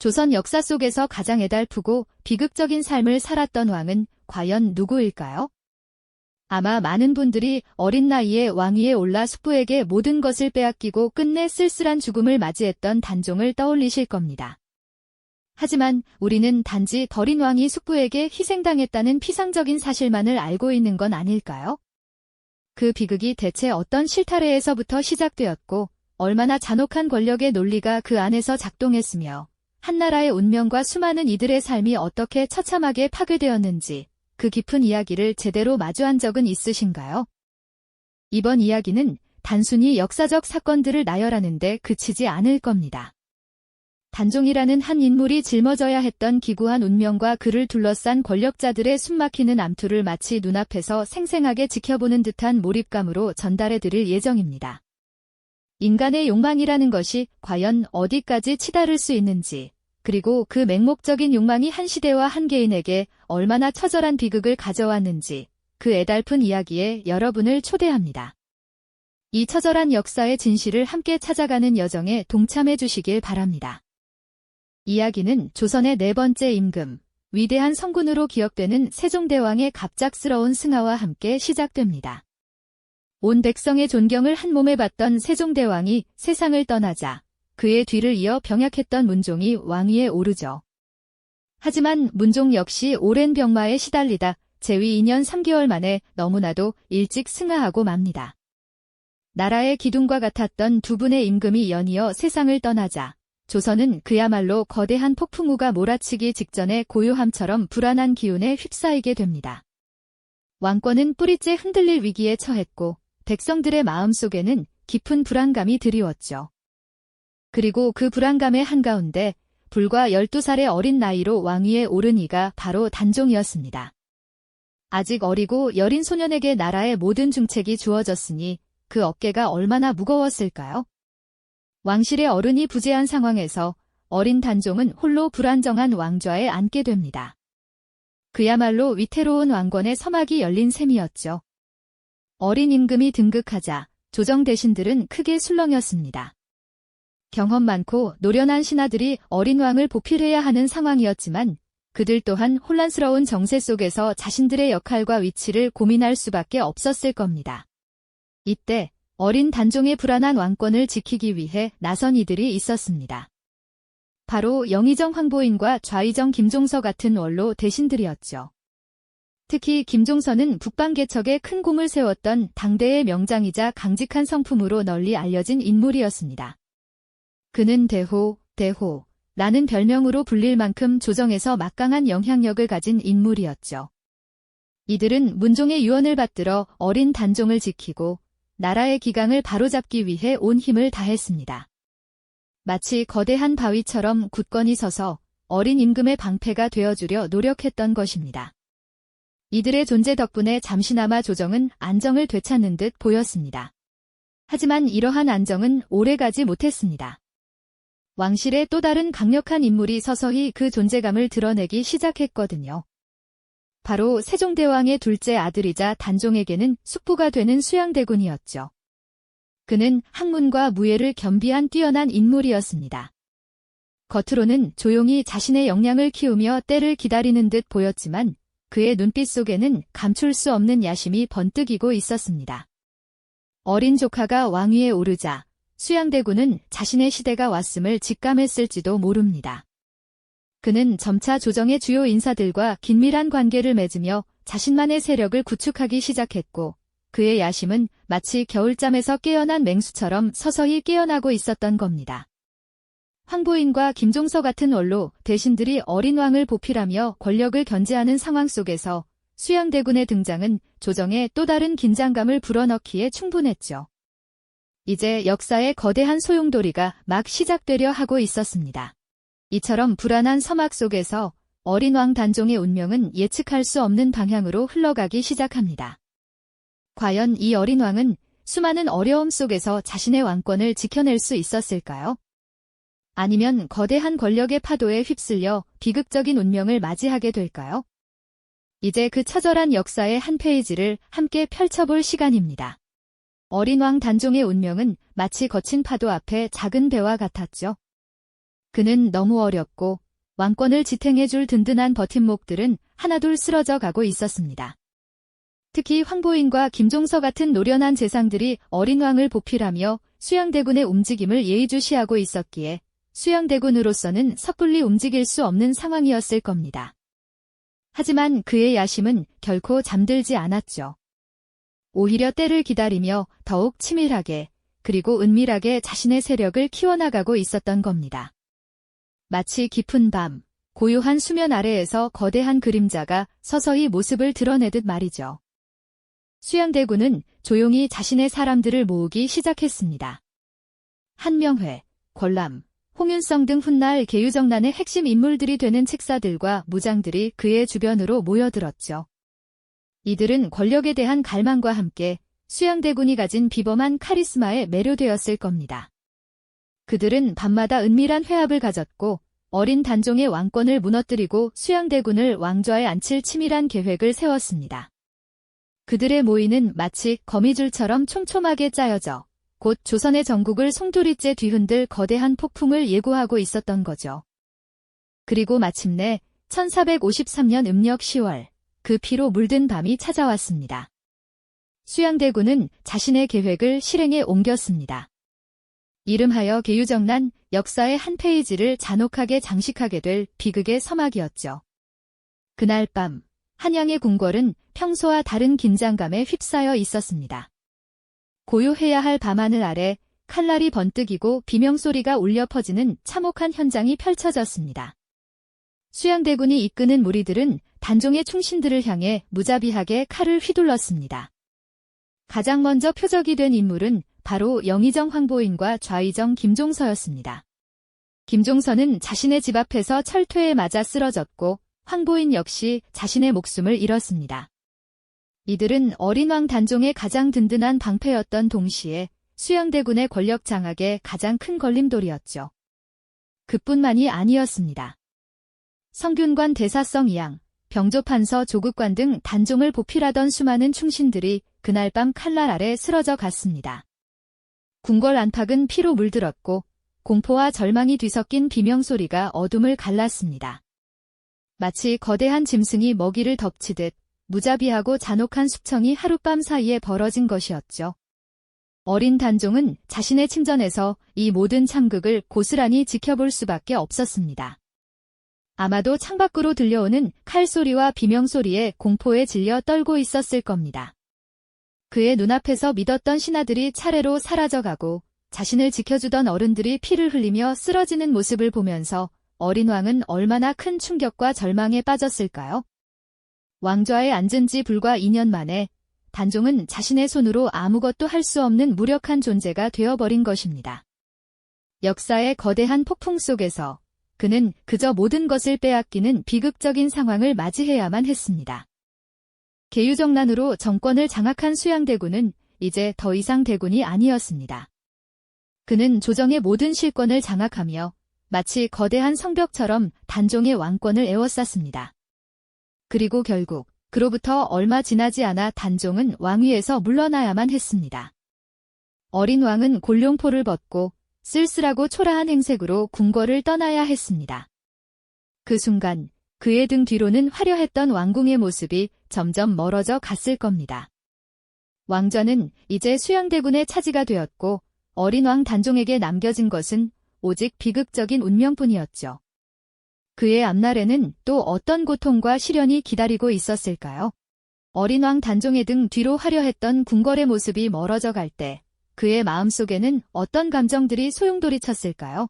조선 역사 속에서 가장 애달프고 비극적인 삶을 살았던 왕은 과연 누구일까요? 아마 많은 분들이 어린 나이에 왕위에 올라 숙부에게 모든 것을 빼앗기고 끝내 쓸쓸한 죽음을 맞이했던 단종을 떠올리실 겁니다. 하지만 우리는 단지 덜인 왕이 숙부에게 희생당했다는 피상적인 사실만을 알고 있는 건 아닐까요? 그 비극이 대체 어떤 실타래에서부터 시작되었고 얼마나 잔혹한 권력의 논리가 그 안에서 작동했으며 한나라의 운명과 수많은 이들의 삶이 어떻게 처참하게 파괴되었는지 그 깊은 이야기를 제대로 마주한 적은 있으신가요? 이번 이야기는 단순히 역사적 사건들을 나열하는 데 그치지 않을 겁니다. 단종이라는 한 인물이 짊어져야 했던 기구한 운명과 그를 둘러싼 권력자들의 숨막히는 암투를 마치 눈앞에서 생생하게 지켜보는 듯한 몰입감으로 전달해드릴 예정입니다. 인간의 욕망이라는 것이 과연 어디까지 치달을 수 있는지, 그리고 그 맹목적인 욕망이 한 시대와 한 개인에게 얼마나 처절한 비극을 가져왔는지 그 애달픈 이야기에 여러분을 초대합니다. 이 처절한 역사의 진실을 함께 찾아가는 여정에 동참해 주시길 바랍니다. 이야기는 조선의 네 번째 임금, 위대한 성군으로 기억되는 세종대왕의 갑작스러운 승하와 함께 시작됩니다. 온 백성의 존경을 한몸에 받던 세종대왕이 세상을 떠나자 그의 뒤를 이어 병약했던 문종이 왕위에 오르죠. 하지만 문종 역시 오랜 병마에 시달리다 재위 2년 3개월 만에 너무나도 일찍 승하하고 맙니다. 나라의 기둥과 같았던 두 분의 임금이 연이어 세상을 떠나자 조선은 그야말로 거대한 폭풍우가 몰아치기 직전의 고요함처럼 불안한 기운에 휩싸이게 됩니다. 왕권은 뿌리째 흔들릴 위기에 처했고 백성들의 마음속에는 깊은 불안감이 드리웠죠. 그리고 그 불안감의 한가운데 불과 12살의 어린 나이로 왕위에 오른 이가 바로 단종이었습니다. 아직 어리고 여린 소년에게 나라의 모든 중책이 주어졌으니 그 어깨가 얼마나 무거웠을까요? 왕실의 어른이 부재한 상황에서 어린 단종은 홀로 불안정한 왕좌에 앉게 됩니다. 그야말로 위태로운 왕권의 서막이 열린 셈이었죠. 어린 임금이 등극하자 조정 대신들은 크게 술렁였습니다. 경험 많고 노련한 신하들이 어린 왕을 보필해야 하는 상황이었지만 그들 또한 혼란스러운 정세 속에서 자신들의 역할과 위치를 고민할 수밖에 없었을 겁니다. 이때 어린 단종의 불안한 왕권을 지키기 위해 나선 이들이 있었습니다. 바로 영의정 황보인과 좌의정 김종서 같은 원로 대신들이었죠. 특히 김종서는 북방개척에 큰 공을 세웠던 당대의 명장이자 강직한 성품으로 널리 알려진 인물이었습니다. 그는 대호라는 별명으로 불릴 만큼 조정에서 막강한 영향력을 가진 인물이었죠. 이들은 문종의 유언을 받들어 어린 단종을 지키고 나라의 기강을 바로잡기 위해 온 힘을 다했습니다. 마치 거대한 바위처럼 굳건히 서서 어린 임금의 방패가 되어주려 노력했던 것입니다. 이들의 존재 덕분에 잠시나마 조정은 안정을 되찾는 듯 보였습니다. 하지만 이러한 안정은 오래가지 못했습니다. 왕실의 또 다른 강력한 인물이 서서히 그 존재감을 드러내기 시작했거든요. 바로 세종대왕의 둘째 아들이자 단종에게는 숙부가 되는 수양대군이었죠. 그는 학문과 무예를 겸비한 뛰어난 인물이었습니다. 겉으로는 조용히 자신의 역량을 키우며 때를 기다리는 듯 보였지만 그의 눈빛 속에는 감출 수 없는 야심이 번뜩이고 있었습니다. 어린 조카가 왕위에 오르자 수양대군은 자신의 시대가 왔음을 직감했을지도 모릅니다. 그는 점차 조정의 주요 인사들과 긴밀한 관계를 맺으며 자신만의 세력을 구축하기 시작했고 그의 야심은 마치 겨울잠에서 깨어난 맹수처럼 서서히 깨어나고 있었던 겁니다. 황보인과 김종서 같은 원로 대신들이 어린 왕을 보필하며 권력을 견제하는 상황 속에서 수양대군의 등장은 조정에 또 다른 긴장감을 불어넣기에 충분했죠. 이제 역사의 거대한 소용돌이가 막 시작되려 하고 있었습니다. 이처럼 불안한 서막 속에서 어린 왕 단종의 운명은 예측할 수 없는 방향으로 흘러가기 시작합니다. 과연 이 어린 왕은 수많은 어려움 속에서 자신의 왕권을 지켜낼 수 있었을까요? 아니면 거대한 권력의 파도에 휩쓸려 비극적인 운명을 맞이하게 될까요? 이제 그 처절한 역사의 한 페이지를 함께 펼쳐볼 시간입니다. 어린 왕 단종의 운명은 마치 거친 파도 앞에 작은 배와 같았죠. 그는 너무 어렸고 왕권을 지탱해줄 든든한 버팀목들은 하나둘 쓰러져 가고 있었습니다. 특히 황보인과 김종서 같은 노련한 재상들이 어린 왕을 보필하며 수양대군의 움직임을 예의주시하고 있었기에 수양대군으로서는 섣불리 움직일 수 없는 상황이었을 겁니다. 하지만 그의 야심은 결코 잠들지 않았죠. 오히려 때를 기다리며 더욱 치밀하게 그리고 은밀하게 자신의 세력을 키워나가고 있었던 겁니다. 마치 깊은 밤, 고요한 수면 아래에서 거대한 그림자가 서서히 모습을 드러내듯 말이죠. 수양대군은 조용히 자신의 사람들을 모으기 시작했습니다. 한명회, 권람, 홍윤성 등 훗날 계유정난의 핵심 인물들이 되는 책사들과 무장들이 그의 주변으로 모여들었죠. 이들은 권력에 대한 갈망과 함께 수양대군이 가진 비범한 카리스마에 매료되었을 겁니다. 그들은 밤마다 은밀한 회합을 가졌고 어린 단종의 왕권을 무너뜨리고 수양대군을 왕좌에 앉힐 치밀한 계획을 세웠습니다. 그들의 모의는 마치 거미줄처럼 촘촘하게 짜여져 곧 조선의 전국을 송두리째 뒤흔들 거대한 폭풍을 예고하고 있었던 거죠. 그리고 마침내 1453년 음력 10월 그 피로 물든 밤이 찾아왔습니다. 수양대군은 자신의 계획을 실행에 옮겼습니다. 이름하여 계유정난, 역사의 한 페이지를 잔혹하게 장식하게 될 비극의 서막이었죠. 그날 밤 한양의 궁궐은 평소와 다른 긴장감에 휩싸여 있었습니다. 고요해야 할 밤하늘 아래 칼날이 번뜩이고 비명소리가 울려 퍼지는 참혹한 현장이 펼쳐졌습니다. 수양대군이 이끄는 무리들은 단종의 충신들을 향해 무자비하게 칼을 휘둘렀습니다. 가장 먼저 표적이 된 인물은 바로 영의정 황보인과 좌의정 김종서였습니다. 김종서는 자신의 집 앞에서 철퇴에 맞아 쓰러졌고 황보인 역시 자신의 목숨을 잃었습니다. 이들은 어린 왕 단종의 가장 든든한 방패였던 동시에 수양대군의 권력 장악에 가장 큰 걸림돌이었죠. 그뿐만이 아니었습니다. 성균관 대사성 이양, 병조판서 조국관 등 단종을 보필하던 수많은 충신들이 그날 밤 칼날 아래 쓰러져 갔습니다. 궁궐 안팎은 피로 물들었고 공포와 절망이 뒤섞인 비명소리가 어둠을 갈랐습니다. 마치 거대한 짐승이 먹이를 덮치듯 무자비하고 잔혹한 숙청이 하룻밤 사이에 벌어진 것이었죠. 어린 단종은 자신의 침전에서 이 모든 참극을 고스란히 지켜볼 수밖에 없었습니다. 아마도 창밖으로 들려오는 칼소리와 비명소리에 공포에 질려 떨고 있었을 겁니다. 그의 눈앞에서 믿었던 신하들이 차례로 사라져가고 자신을 지켜주던 어른들이 피를 흘리며 쓰러지는 모습을 보면서 어린 왕은 얼마나 큰 충격과 절망에 빠졌을까요? 왕좌에 앉은 지 불과 2년 만에 단종은 자신의 손으로 아무것도 할 수 없는 무력한 존재가 되어버린 것입니다. 역사의 거대한 폭풍 속에서 그는 그저 모든 것을 빼앗기는 비극적인 상황을 맞이해야만 했습니다. 계유정난으로 정권을 장악한 수양대군은 이제 더 이상 대군이 아니었습니다. 그는 조정의 모든 실권을 장악하며 마치 거대한 성벽처럼 단종의 왕권을 에워쌌습니다. 그리고 결국 그로부터 얼마 지나지 않아 단종은 왕위에서 물러나야만 했습니다. 어린 왕은 골룡포를 벗고 쓸쓸하고 초라한 행색으로 궁궐을 떠나야 했습니다. 그 순간 그의 등 뒤로는 화려했던 왕궁의 모습이 점점 멀어져 갔을 겁니다. 왕좌는 이제 수양대군의 차지가 되었고 어린 왕 단종에게 남겨진 것은 오직 비극적인 운명뿐이었죠. 그의 앞날에는 또 어떤 고통과 시련이 기다리고 있었을까요? 어린 왕 단종의 등 뒤로 화려했던 궁궐의 모습이 멀어져 갈 때 그의 마음속에는 어떤 감정들이 소용돌이쳤을까요?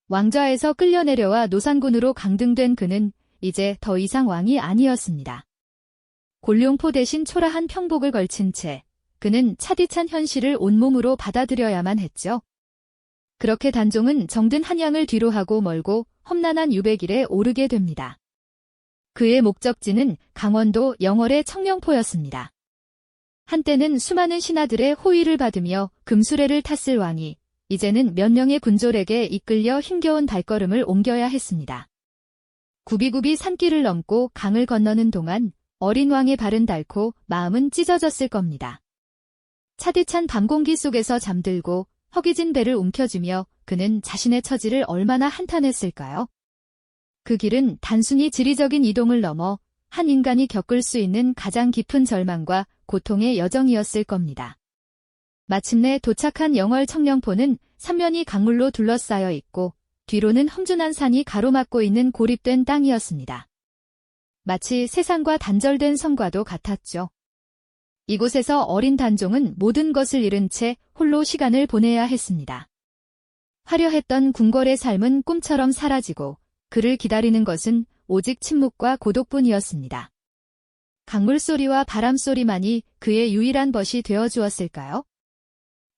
왕좌에서 끌려내려와 노산군으로 강등된 그는 이제 더 이상 왕이 아니었습니다. 골룡포 대신 초라한 평복을 걸친 채 그는 차디찬 현실을 온몸으로 받아들여야만 했죠. 그렇게 단종은 정든 한양을 뒤로하고 멀고 험난한 유백일에 오르게 됩니다. 그의 목적지는 강원도 영월의 청령포였습니다. 한때는 수많은 신하들의 호의를 받으며 금수레를 탔을 왕이 이제는 몇 명의 군졸에게 이끌려 힘겨운 발걸음을 옮겨야 했습니다. 굽이굽이 산길을 넘고 강을 건너는 동안 어린 왕의 발은 닳고 마음은 찢어졌을 겁니다. 차디찬 밤공기 속에서 잠들고 허기진 배를 움켜쥐며 그는 자신의 처지를 얼마나 한탄했을까요? 그 길은 단순히 지리적인 이동을 넘어 한 인간이 겪을 수 있는 가장 깊은 절망과 고통의 여정이었을 겁니다. 마침내 도착한 영월 청령포는 삼면이 강물로 둘러싸여 있고 뒤로는 험준한 산이 가로막고 있는 고립된 땅이었습니다. 마치 세상과 단절된 성과도 같았죠. 이곳에서 어린 단종은 모든 것을 잃은 채 홀로 시간을 보내야 했습니다. 화려했던 궁궐의 삶은 꿈처럼 사라지고 그를 기다리는 것은 오직 침묵과 고독뿐이었습니다. 강물 소리와 바람 소리만이 그의 유일한 벗이 되어주었을까요?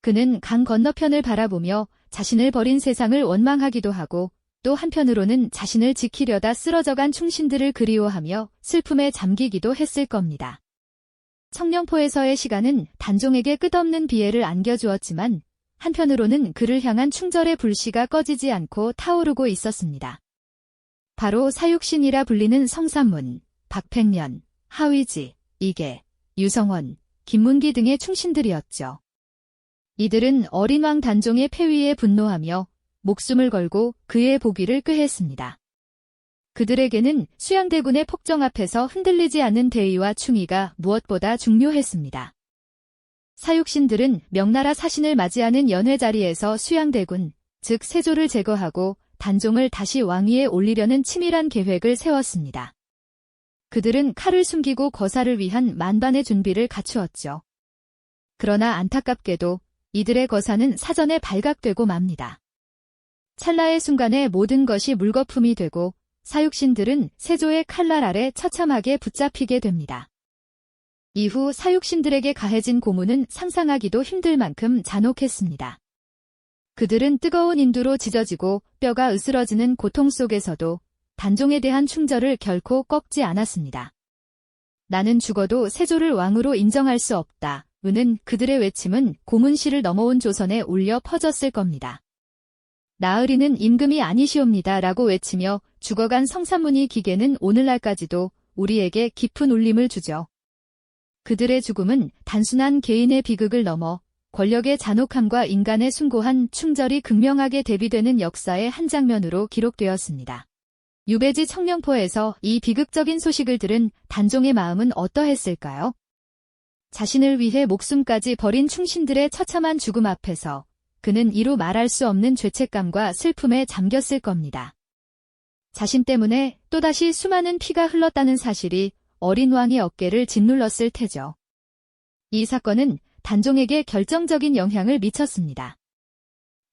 그는 강 건너편을 바라보며 자신을 버린 세상을 원망하기도 하고 또 한편으로는 자신을 지키려다 쓰러져간 충신들을 그리워하며 슬픔에 잠기기도 했을 겁니다. 청령포에서의 시간은 단종에게 끝없는 비애를 안겨주었지만 한편으로는 그를 향한 충절의 불씨가 꺼지지 않고 타오르고 있었습니다. 바로 사육신이라 불리는 성삼문, 박팽년, 하위지, 이계, 유성원, 김문기 등의 충신들이었죠. 이들은 어린 왕 단종의 폐위에 분노하며 목숨을 걸고 그의 복위를 꾀했습니다. 그들에게는 수양대군의 폭정 앞에서 흔들리지 않는 대의와 충의가 무엇보다 중요했습니다. 사육신들은 명나라 사신을 맞이하는 연회 자리에서 수양대군, 즉 세조를 제거하고 단종을 다시 왕위에 올리려는 치밀한 계획을 세웠습니다. 그들은 칼을 숨기고 거사를 위한 만반의 준비를 갖추었죠. 그러나 안타깝게도 이들의 거사는 사전에 발각되고 맙니다. 찰나의 순간에 모든 것이 물거품이 되고 사육신들은 세조의 칼날 아래 처참하게 붙잡히게 됩니다. 이후 사육신들에게 가해진 고문은 상상하기도 힘들 만큼 잔혹했습니다. 그들은 뜨거운 인두로 지져지고 뼈가 으스러지는 고통 속에서도 단종에 대한 충절을 결코 꺾지 않았습니다. 나는 죽어도 세조를 왕으로 인정할 수 없다. 는 그들의 외침은 고문실을 넘어온 조선에 울려 퍼졌을 겁니다. 나으리는 임금이 아니시옵니다 라고 외치며 죽어간 성삼문의 기계는 오늘날까지도 우리에게 깊은 울림을 주죠. 그들의 죽음은 단순한 개인의 비극을 넘어 권력의 잔혹함과 인간의 숭고한 충절이 극명하게 대비되는 역사의 한 장면으로 기록되었습니다. 유배지 청령포에서 이 비극적인 소식을 들은 단종의 마음은 어떠했을까요? 자신을 위해 목숨까지 버린 충신들의 처참한 죽음 앞에서 그는 이루 말할 수 없는 죄책감과 슬픔에 잠겼을 겁니다. 자신 때문에 또다시 수많은 피가 흘렀다는 사실이 어린 왕의 어깨를 짓눌렀을 테죠. 이 사건은 단종에게 결정적인 영향을 미쳤습니다.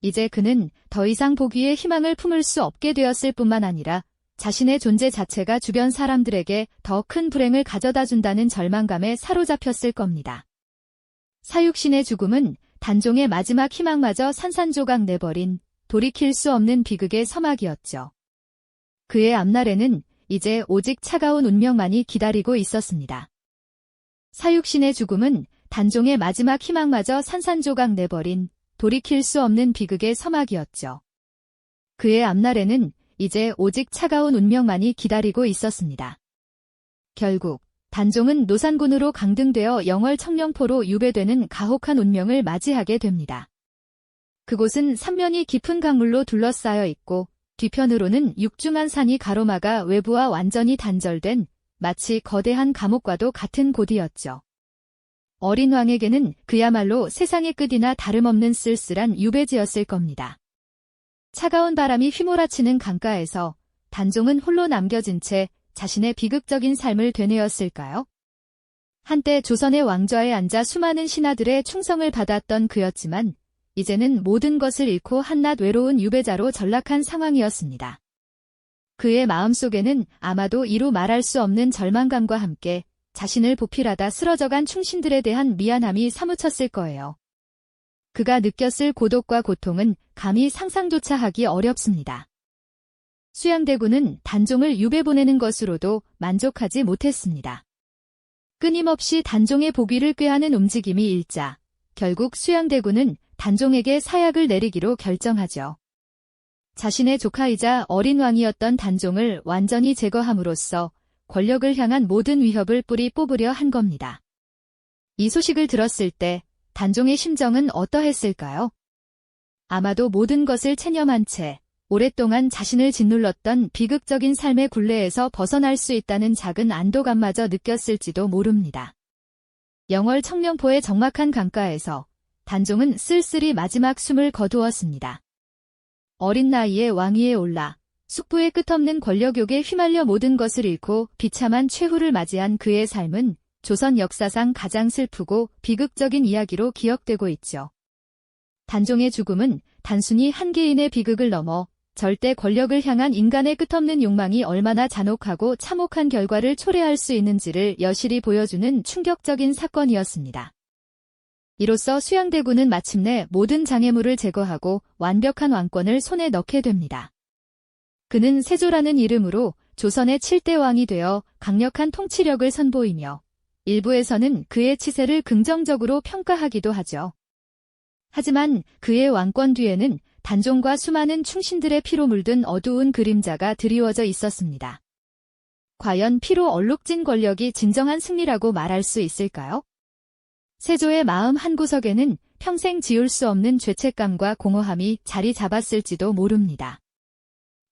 이제 그는 더 이상 복위에 희망을 품을 수 없게 되었을 뿐만 아니라 자신의 존재 자체가 주변 사람들에게 더 큰 불행을 가져다 준다는 절망감에 사로잡혔을 겁니다. 사육신의 죽음은 단종의 마지막 희망마저 산산조각 내버린 돌이킬 수 없는 비극의 서막이었죠. 그의 앞날에는 이제 오직 차가운 운명만이 기다리고 있었습니다. 사육신의 죽음은 단종의 마지막 희망마저 산산조각 내버린 돌이킬 수 없는 비극의 서막이었죠. 그의 앞날에는 이제 오직 차가운 운명만이 기다리고 있었습니다. 결국 단종은 노산군으로 강등되어 영월 청령포로 유배되는 가혹한 운명을 맞이하게 됩니다. 그곳은 삼면이 깊은 강물로 둘러싸여 있고 뒤편으로는 육중한 산이 가로막아 외부와 완전히 단절된 마치 거대한 감옥과도 같은 곳이었죠. 어린 왕에게는 그야말로 세상의 끝이나 다름없는 쓸쓸한 유배지였을 겁니다. 차가운 바람이 휘몰아치는 강가에서 단종은 홀로 남겨진 채 자신의 비극적인 삶을 되뇌었을까요? 한때 조선의 왕좌에 앉아 수많은 신하들의 충성을 받았던 그였지만 이제는 모든 것을 잃고 한낱 외로운 유배자로 전락한 상황이었습니다. 그의 마음속에는 아마도 이루 말할 수 없는 절망감과 함께 자신을 보필하다 쓰러져간 충신들에 대한 미안함이 사무쳤을 거예요. 그가 느꼈을 고독과 고통은 감히 상상조차 하기 어렵습니다. 수양대군은 단종을 유배 보내는 것으로도 만족하지 못했습니다. 끊임없이 단종의 복위를 꾀하는 움직임이 일자 결국 수양대군은 단종에게 사약을 내리기로 결정하죠. 자신의 조카이자 어린 왕이었던 단종을 완전히 제거함으로써 권력을 향한 모든 위협을 뿌리 뽑으려 한 겁니다. 이 소식을 들었을 때 단종의 심정은 어떠했을까요? 아마도 모든 것을 체념한 채 오랫동안 자신을 짓눌렀던 비극적인 삶의 굴레에서 벗어날 수 있다는 작은 안도감마저 느꼈을지도 모릅니다. 영월 청룡포의 적막한 강가에서 단종은 쓸쓸히 마지막 숨을 거두었습니다. 어린 나이에 왕위에 올라 숙부의 끝없는 권력욕에 휘말려 모든 것을 잃고 비참한 최후를 맞이한 그의 삶은 조선 역사상 가장 슬프고 비극적인 이야기로 기억되고 있죠. 단종의 죽음은 단순히 한 개인의 비극을 넘어 절대 권력을 향한 인간의 끝없는 욕망이 얼마나 잔혹하고 참혹한 결과를 초래할 수 있는지를 여실히 보여주는 충격적인 사건이었습니다. 이로써 수양대군은 마침내 모든 장애물을 제거하고 완벽한 왕권을 손에 넣게 됩니다. 그는 세조라는 이름으로 조선의 7대 왕이 되어 강력한 통치력을 선보이며 일부에서는 그의 치세를 긍정적으로 평가하기도 하죠. 하지만 그의 왕권 뒤에는 단종과 수많은 충신들의 피로 물든 어두운 그림자가 드리워져 있었습니다. 과연 피로 얼룩진 권력이 진정한 승리라고 말할 수 있을까요? 세조의 마음 한구석에는 평생 지울 수 없는 죄책감과 공허함이 자리 잡았을지도 모릅니다.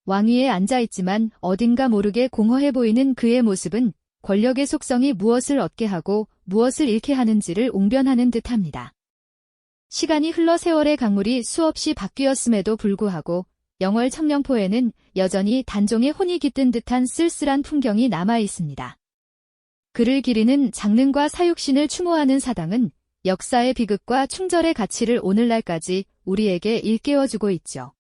왕위에 앉아있지만 어딘가 모르게 공허해 보이는 그의 모습은 권력의 속성이 무엇을 얻게 하고 무엇을 잃게 하는지를 웅변하는 듯합니다. 시간이 흘러 세월의 강물이 수없이 바뀌었음에도 불구하고 영월 청룡포에는 여전히 단종의 혼이 깃든 듯한 쓸쓸한 풍경이 남아 있습니다. 그를 기리는 장릉과 사육신을 추모하는 사당은 역사의 비극과 충절의 가치를 오늘날까지 우리에게 일깨워주고 있죠.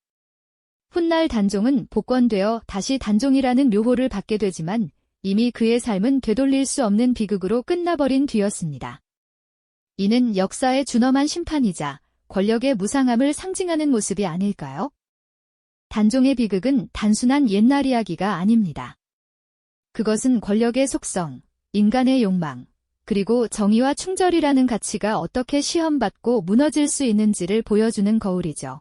훗날 단종은 복권되어 다시 단종이라는 묘호를 받게 되지만 이미 그의 삶은 되돌릴 수 없는 비극으로 끝나버린 뒤였습니다. 이는 역사의 준엄한 심판이자 권력의 무상함을 상징하는 모습이 아닐까요? 단종의 비극은 단순한 옛날 이야기가 아닙니다. 그것은 권력의 속성, 인간의 욕망, 그리고 정의와 충절이라는 가치가 어떻게 시험받고 무너질 수 있는지를 보여주는 거울이죠.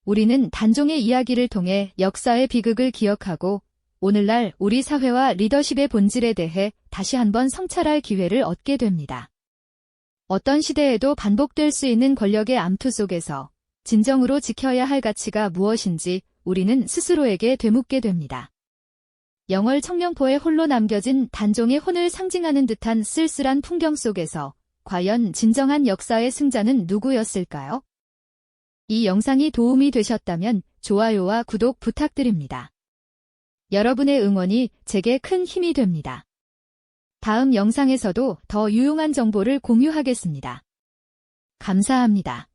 우리는 단종의 이야기를 통해 역사의 비극을 기억하고 오늘날 우리 사회와 리더십의 본질에 대해 다시 한번 성찰할 기회를 얻게 됩니다. 어떤 시대에도 반복될 수 있는 권력의 암투 속에서 진정으로 지켜야 할 가치가 무엇인지 우리는 스스로에게 되묻게 됩니다. 영월 청룡포에 홀로 남겨진 단종의 혼을 상징하는 듯한 쓸쓸한 풍경 속에서 과연 진정한 역사의 승자는 누구였을까요? 이 영상이 도움이 되셨다면 좋아요와 구독 부탁드립니다. 여러분의 응원이 제게 큰 힘이 됩니다. 다음 영상에서도 더 유용한 정보를 공유하겠습니다. 감사합니다.